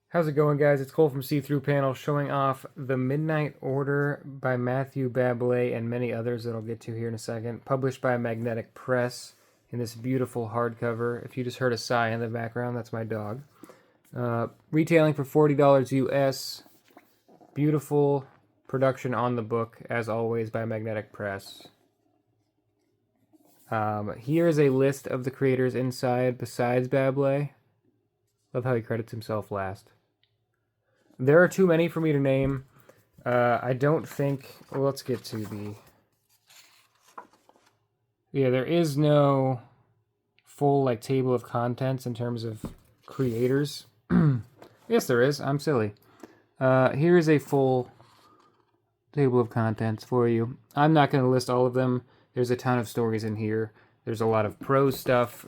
How's it going, guys? It's Cole from See-Through Panel showing off The Midnight Order by Mathieu, Bablet, and many others that I'll get to here in a second. Published by Magnetic Press in this beautiful hardcover. If you just heard a sigh in the background, that's my dog. Retailing for $40 US. Beautiful production on the book, as always, by Magnetic Press. Here's a list of the creators inside besides Bablet. Love how he credits himself last. There are too many for me to name. I don't think... Well, let's get to the... Yeah, there is no full table of contents in terms of creators. Yes, there is. I'm silly. Here is a full table of contents for you. I'm not going to list all of them. There's a ton of stories in here. There's a lot of prose stuff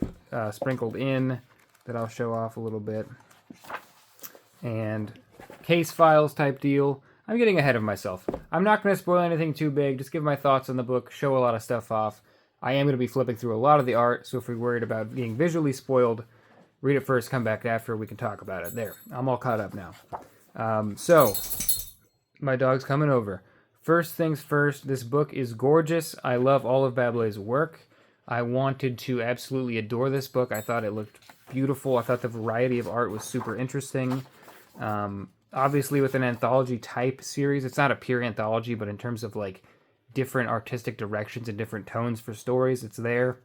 sprinkled in that I'll show off a little bit. And case files type deal. I'm getting ahead of myself. I'm not going to spoil anything too big. Just give my thoughts on the book, show a lot of stuff off. I am going to be flipping through a lot of the art, so if you're worried about being visually spoiled, read it first, come back after, we can talk about it. There, I'm all caught up now. So, my dog's coming over. First things first, this book is gorgeous. I love all of Bablet's work. I wanted to absolutely adore this book. I thought it looked beautiful. I thought the variety of art was super interesting. Obviously, with an anthology type series, it's not a pure anthology, but in terms of different artistic directions and different tones for stories, it's there.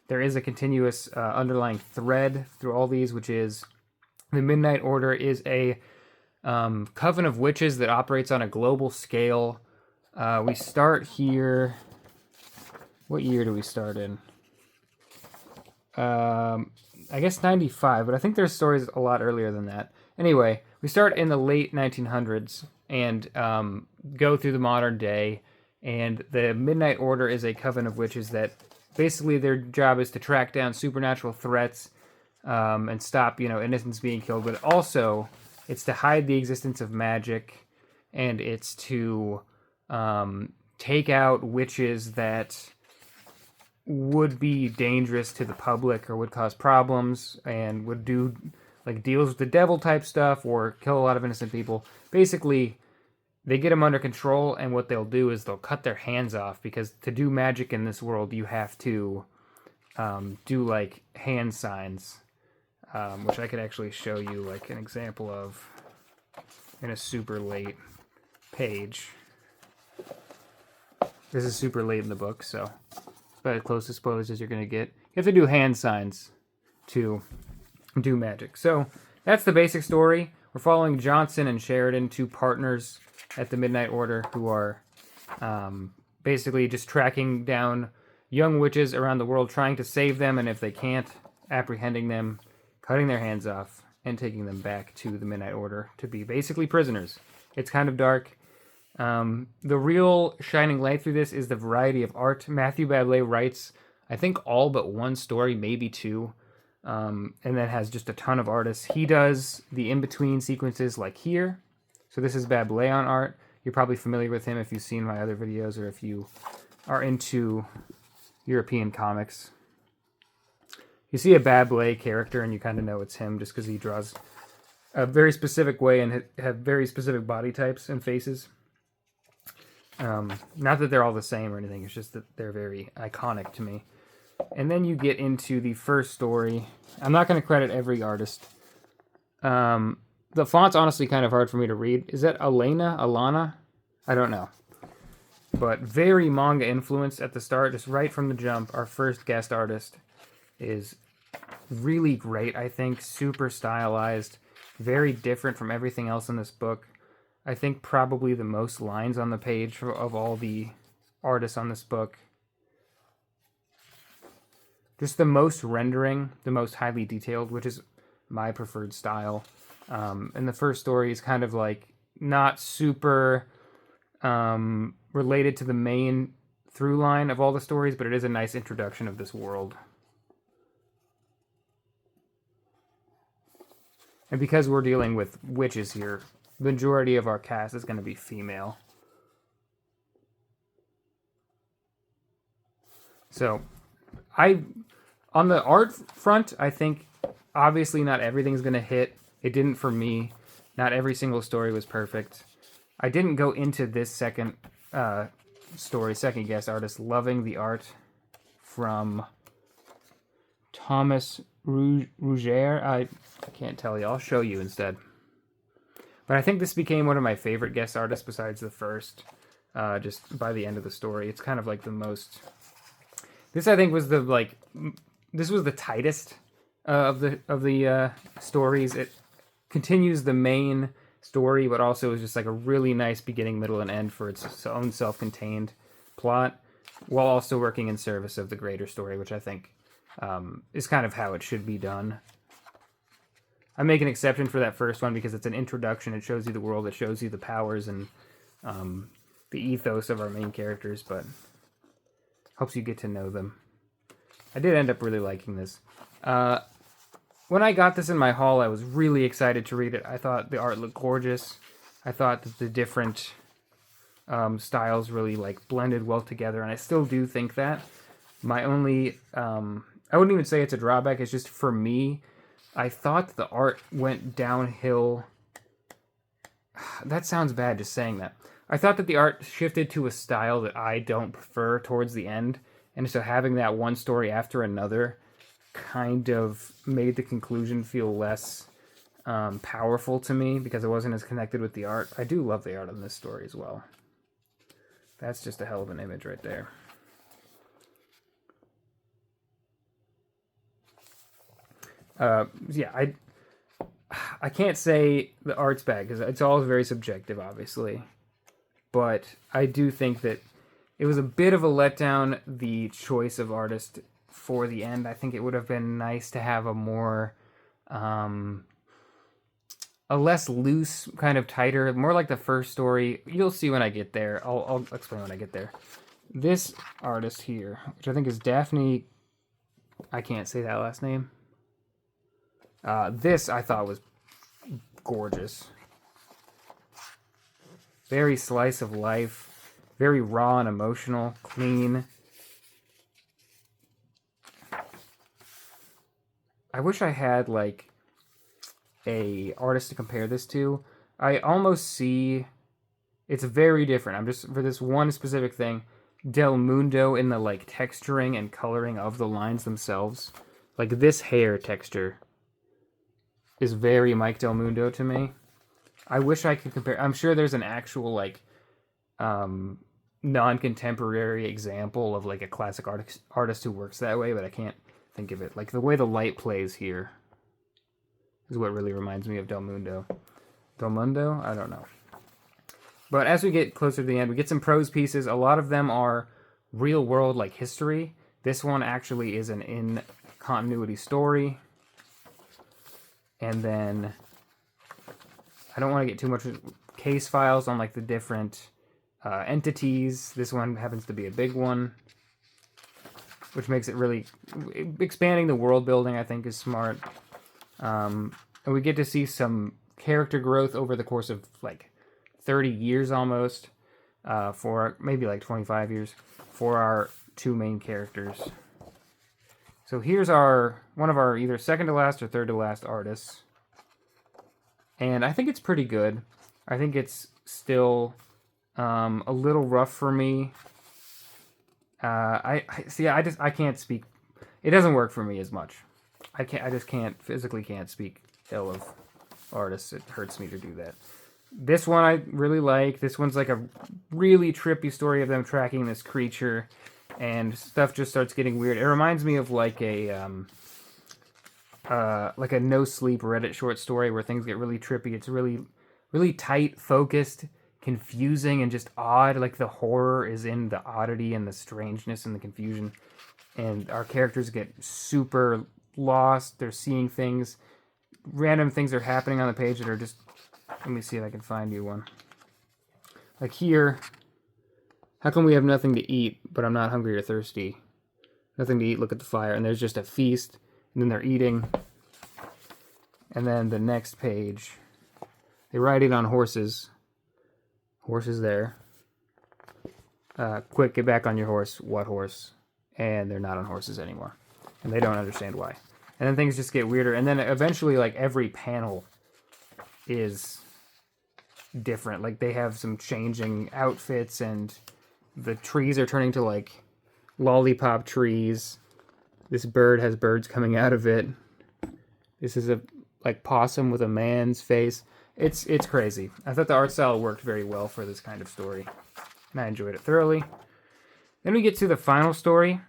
There is a continuous underlying thread through all these, which is the Midnight Order is a coven of witches that operates on a global scale. We start here. What year do we start in? I guess 95, but I think there's stories a lot earlier than that. Anyway, we start in the late 1900s and go through the modern day, and the Midnight Order is a coven of witches that basically their job is to track down supernatural threats and stop, innocents being killed, but also it's to hide the existence of magic, and it's to take out witches that would be dangerous to the public or would cause problems and would do deals with the devil type stuff or kill a lot of innocent people. Basically, they get them under control, and what they'll do is they'll cut their hands off, because to do magic in this world you have to do hand signs, which I could actually show you an example of in a super late page. This is super late in the book, so about as close to spoilers as you're going to get. You have to do hand signs to do magic. So that's the basic story. We're following Johnson and Sheridan, two partners at the Midnight Order, who are basically just tracking down young witches around the world, trying to save them, and if they can't, apprehending them, cutting their hands off, and taking them back to the Midnight Order to be basically prisoners. It's kind of dark. The real shining light through this is the variety of art. Mathieu Bablet writes, I think, all but one story, maybe two, and then has just a ton of artists. He does the in-between sequences like here. So this is Bablet on art. You're probably familiar with him if you've seen my other videos or if you are into European comics. You see a Bablet character and you kind of know it's him just because he draws a very specific way and have very specific body types and faces. Not that they're all the same or anything, it's just that they're very iconic to me. And then you get into the first story. I'm not going to credit every artist. The font's honestly kind of hard for me to read. Is that Alana? I don't know. But very manga influenced at the start, just right from the jump. Our first guest artist is really great, I think. Super stylized. Very different from everything else in this book. I think probably the most lines on the page of all the artists on this book. Just the most rendering, the most highly detailed, which is my preferred style. And the first story is kind of not super related to the main through line of all the stories, but it is a nice introduction of this world. And because we're dealing with witches here, the majority of our cast is going to be female. So, on the art front, I think obviously not everything's going to hit. It didn't for me. Not every single story was perfect. I didn't go into this second guest artist, loving the art from Thomas Rougier. I can't tell you. I'll show you instead. But I think this became one of my favorite guest artists besides the first. Just by the end of the story, it's kind of like the most. This I think was this was the tightest of the stories. It continues the main story, but also is just like a really nice beginning, middle, and end for its own self-contained plot, while also working in service of the greater story, which I think is kind of how it should be done. I make an exception for that first one because it's an introduction. It shows you the world. It shows you the powers and the ethos of our main characters, but helps you get to know them. I did end up really liking this. When I got this in my haul, I was really excited to read it. I thought the art looked gorgeous. I thought that the different styles really like blended well together, and I still do think that. My only, I wouldn't even say it's a drawback. It's just for me, I thought the art went downhill. That sounds bad just saying that. I thought that the art shifted to a style that I don't prefer towards the end, and so having that one story after another kind of made the conclusion feel less powerful to me because it wasn't as connected with the art. I do love the art on this story as well. That's just a hell of an image right there. Yeah, I can't say the art's bad because it's all very subjective, obviously. But I do think that it was a bit of a letdown, the choice of artist for the end. I think it would have been nice to have a more, a less loose, kind of tighter, more like the first story. You'll see when I get there. I'll explain when I get there. This artist here, which I think is Daphne, I can't say that last name. This I thought was gorgeous. Very slice of life, very raw and emotional, clean. I wish I had like a artist to compare this to. I almost see it's very different. I'm just for this one specific thing, Del Mundo in the like texturing and coloring of the lines themselves. Like this hair texture is very Mike Del Mundo to me. I wish I could compare. I'm sure there's an actual like non-contemporary example of like a classic artist who works that way, but I can't think of it. Like the way the light plays here is what really reminds me of Del Mundo. Del Mundo? I don't know. But as we get closer to the end, we get some prose pieces. A lot of them are real world like history. This one actually is an in continuity story. And then I don't want to get too much case files on like the different entities. This one happens to be a big one, which makes it really expanding the world building. I think is smart, and we get to see some character growth over the course of like 30 years almost, for maybe like 25 years for our two main characters. So here's one of our either second to last or third to last artists. And I think it's pretty good. I think it's still a little rough for me. I can't speak. It doesn't work for me as much. I just physically can't speak ill of artists. It hurts me to do that. This one I really like. This one's like a really trippy story of them tracking this creature, and stuff just starts getting weird. It reminds me of like a no sleep Reddit short story where things get really trippy. It's really, really tight, focused, confusing, and just odd. Like the horror is in the oddity and the strangeness and the confusion. And our characters get super lost. They're seeing things. Random things are happening on the page that are just... Let me see if I can find you one. Like here, how come we have nothing to eat, but I'm not hungry or thirsty? Nothing to eat, look at the fire. And there's just a feast, and then they're eating. And then the next page, they ride in on horses. Horses there. Quick, get back on your horse. What horse? And they're not on horses anymore. And they don't understand why. And then things just get weirder. And then eventually, like, every panel is different. Like, they have some changing outfits, and the trees are turning to like lollipop trees. This bird has birds coming out of it. This is a like possum with a man's face. It's crazy. I thought the art style worked very well for this kind of story, and I enjoyed it thoroughly. Then we get to the final story,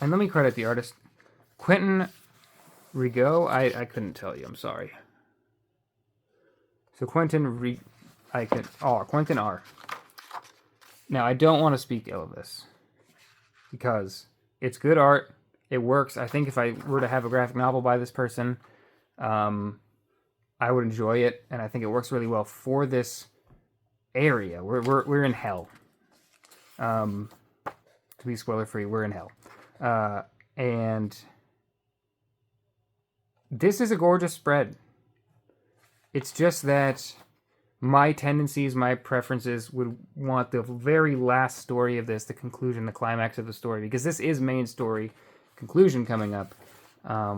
and let me credit the artist, Quentin Rigaud. I couldn't tell you. I'm sorry. So Quentin R. Now, I don't want to speak ill of this, because it's good art. It works. I think if I were to have a graphic novel by this person, I would enjoy it, and I think it works really well for this area. We're in hell. To be spoiler free, we're in hell, and this is a gorgeous spread. It's just that my tendencies, my preferences would want the very last story of this, the conclusion, the climax of the story, because this is main story conclusion coming up,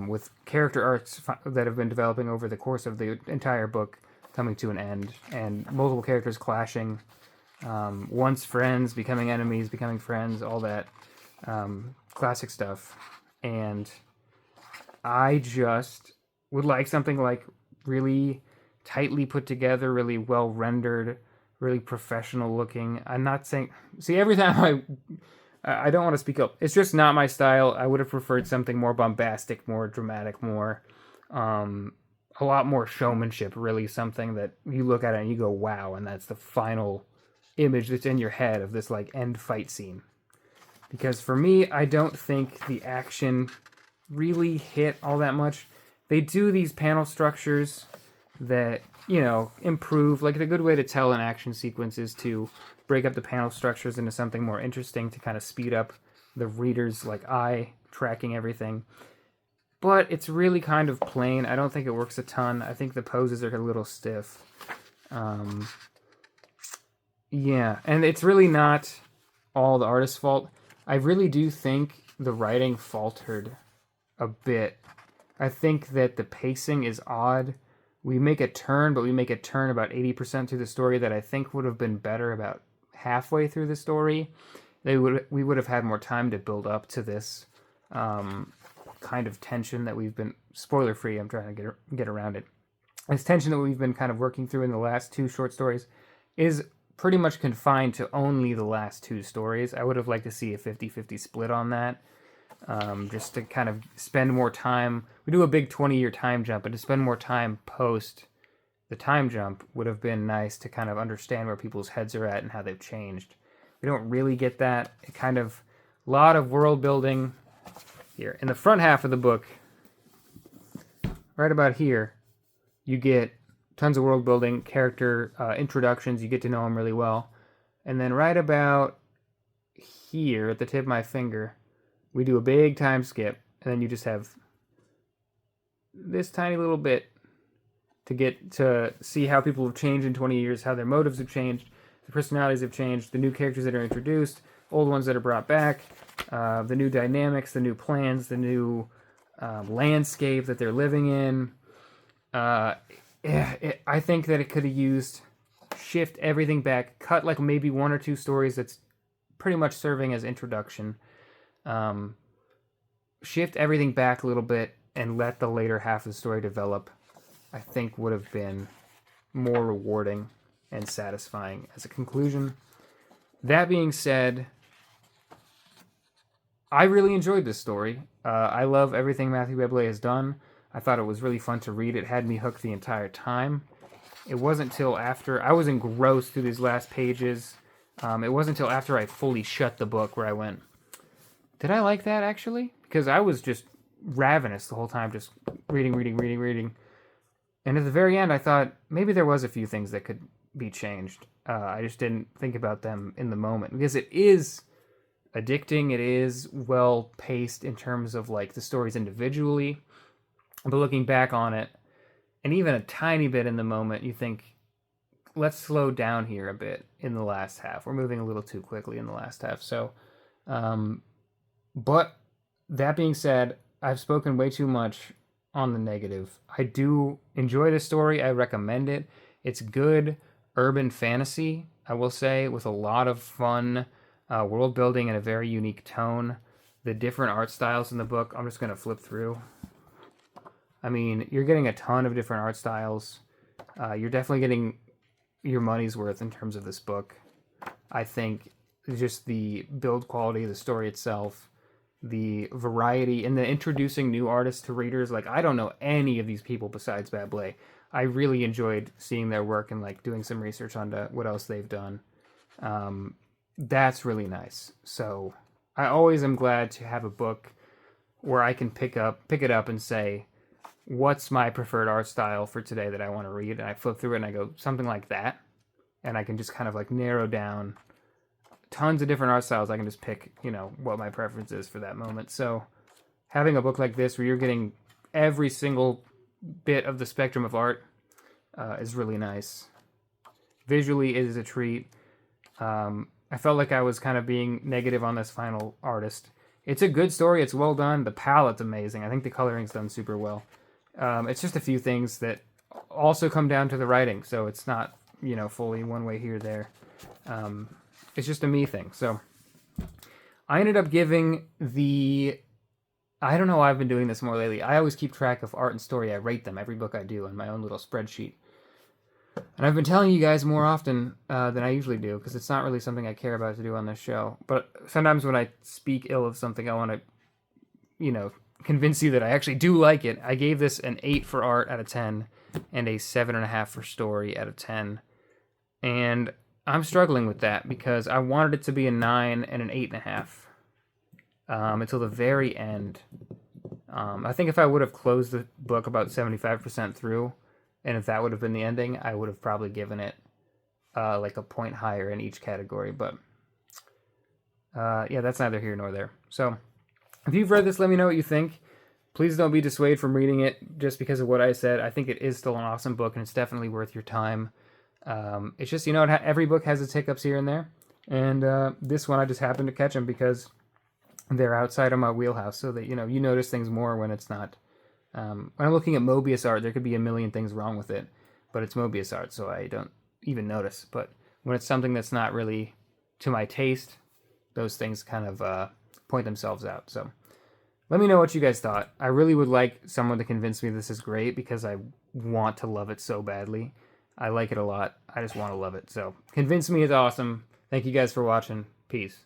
with character arcs that have been developing over the course of the entire book coming to an end, and multiple characters clashing, once friends, becoming enemies, becoming friends, all that classic stuff. And I just would like something like really tightly put together, really well rendered, really professional looking. I'm not saying... See, every time I don't want to speak up. It's just not my style. I would have preferred something more bombastic, more dramatic, more... a lot more showmanship, really. Something that you look at it and you go, wow, and that's the final image that's in your head of this, like, end fight scene. Because for me, I don't think the action really hit all that much. They do these panel structures that, you know, improve. Like, a good way to tell an action sequence is to break up the panel structures into something more interesting to kind of speed up the reader's, like, eye tracking everything. But it's really kind of plain. I don't think it works a ton. I think the poses are a little stiff. Yeah, and it's really not all the artist's fault. I really do think the writing faltered a bit. I think that the pacing is odd. We make a turn, but we make a turn about 80% through the story that I think would have been better about halfway through the story. We would have had more time to build up to this kind of tension that we've been... Spoiler free, I'm trying to get around it. This tension that we've been kind of working through in the last two short stories is pretty much confined to only the last two stories. I would have liked to see a 50-50 split on that. Just to kind of spend more time. We do a big 20-year time jump, but to spend more time post the time jump would have been nice to kind of understand where people's heads are at and how they've changed. We don't really get that. It kind of... A lot of world building here. In the front half of the book, right about here, you get tons of world building, character introductions. You get to know them really well. And then right about here, at the tip of my finger, we do a big time skip, and then you just have this tiny little bit to get to see how people have changed in 20 years, how their motives have changed, the personalities have changed, the new characters that are introduced, old ones that are brought back, the new dynamics, the new plans, the new landscape that they're living in. I think that it could have used, shift everything back, cut like maybe one or two stories that's pretty much serving as introduction. Shift everything back a little bit and let the later half of the story develop, I think would have been more rewarding and satisfying as a conclusion. That being said, I really enjoyed this story. I love everything Mathieu Bablet has done. I thought it was really fun to read. It had me hooked the entire time. It wasn't till after I was engrossed through these last pages. It wasn't until after I fully shut the book where I went, did I like that actually? Because I was just ravenous the whole time, just reading. And at the very end, I thought maybe there was a few things that could be changed. I just didn't think about them in the moment, because it is addicting. It is well paced in terms of like the stories individually. But looking back on it, and even a tiny bit in the moment, you think, let's slow down here a bit in the last half. We're moving a little too quickly in the last half. So, but that being said, I've spoken way too much on the negative. I do enjoy the story. I recommend it. It's good urban fantasy, I will say, with a lot of fun world building and a very unique tone. The different art styles in the book, I'm just going to flip through. I mean, you're getting a ton of different art styles. You're definitely getting your money's worth in terms of this book. I think just the build quality of the story itself, the variety, and the introducing new artists to readers. Like, I don't know any of these people besides Bablet. I really enjoyed seeing their work and like doing some research onto what else they've done. That's really nice. So I always am glad to have a book where I can pick it up and say, what's my preferred art style for today that I want to read? And I flip through it and I go, something like that. And I can just kind of like narrow down tons of different art styles. I can just pick, what my preference is for that moment. So having a book like this where you're getting every single bit of the spectrum of art is really nice. Visually, it is a treat. I felt like I was kind of being negative on this final artist. It's a good story. It's well done. The palette's amazing. I think the coloring's done super well. It's just a few things that also come down to the writing. So it's not, fully one way here or there. It's just a me thing. So I ended up giving I don't know why I've been doing this more lately. I always keep track of art and story. I rate them every book I do on my own little spreadsheet. And I've been telling you guys more often than I usually do, because it's not really something I care about to do on this show. But sometimes when I speak ill of something, I want to, convince you that I actually do like it. I gave this an 8 for art out of 10 and a 7.5 for story out of 10. And I'm struggling with that because I wanted it to be a 9 and an 8.5 until the very end. I think if I would have closed the book about 75% through, and if that would have been the ending, I would have probably given it like a point higher in each category. But yeah, that's neither here nor there. So if you've read this, let me know what you think. Please don't be dissuaded from reading it just because of what I said. I think it is still an awesome book, and it's definitely worth your time. It's just, every book has its hiccups here and there. And this one, I just happened to catch them because they're outside of my wheelhouse. So that, you notice things more when it's not. When I'm looking at Mobius art, there could be a million things wrong with it. But it's Mobius art, so I don't even notice. But when it's something that's not really to my taste, those things kind of point themselves out. So let me know what you guys thought. I really would like someone to convince me this is great because I want to love it so badly. I like it a lot. I just want to love it. So convince me it's awesome. Thank you guys for watching. Peace.